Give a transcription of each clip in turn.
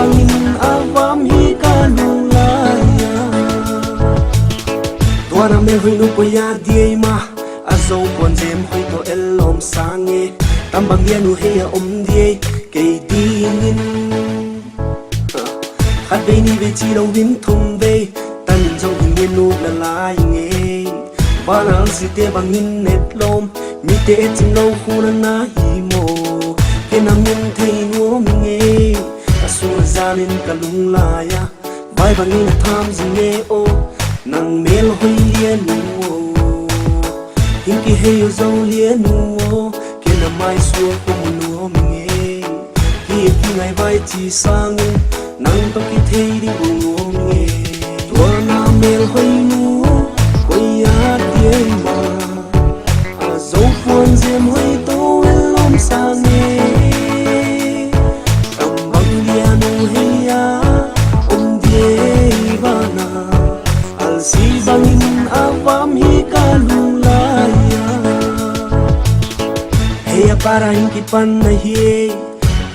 bangin avam hi kanulaya tuara me hui nu poya diei ma azo kon jem hui to elom sange tambang ya nu he om diei ke dingin hat be ni be chi lo win thum be tan trong hình nu la lai nge banal si te bangin net lom mi te chim lo khu na hi mo ke nam min thei nu nge asu zanin kalung laya bai bangin tham zinge o nang mel hoi lien nu hinki he yo zo lien nu ke na mai su ko nu nge ki ngai bai chi sang nang to ki thei di bu nge to na mel hoi nu ko ya tie ma a zo phon jem hoi to lom sang nge tam bang dia nu he ya si bangin avam hi kalulaya heya para hinki pan na hi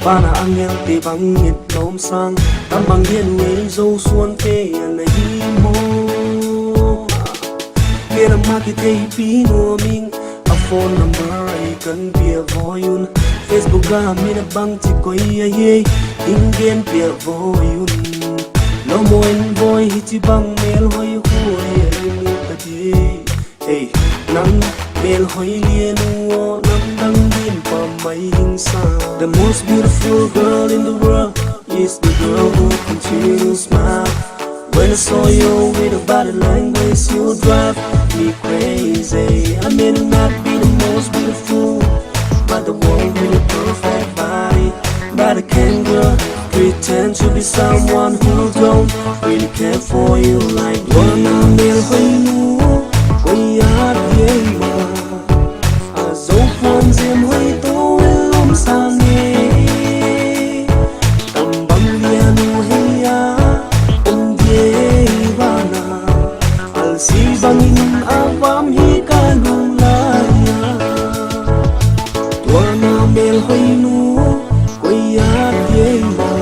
pana angel te bangit lom sang tam bang hian we zo suan te na hi mo kera ma ki te pi no ming a phone number ai kan bia voyun facebook ga mi na bang chi koi ye ingen bia voyun no more boy hiti bang mel hoy hoy ni ta di hey nang mel hoy lien wo nang dang din pa mai hing sa the most beautiful girl in the world is the girl who continues to smile when I saw you with a body language you drive me crazy I may not be the most beautiful but the one with a perfect body but I can't girl pretend to be someone who don't really care for you like wanna mel hoy nu ko ya die ma a zo phon jem hoy to lom sang nge tam bang dia nu he ya die bana al si bangin avam hi kanulaya wanna mel hoy nu ko ya die ma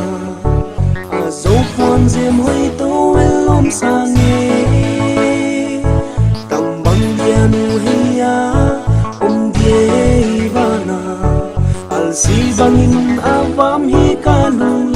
phon jem hoi to lom sang nge tam bang dia nu he ya die bana al si bangin avam hi kanulaya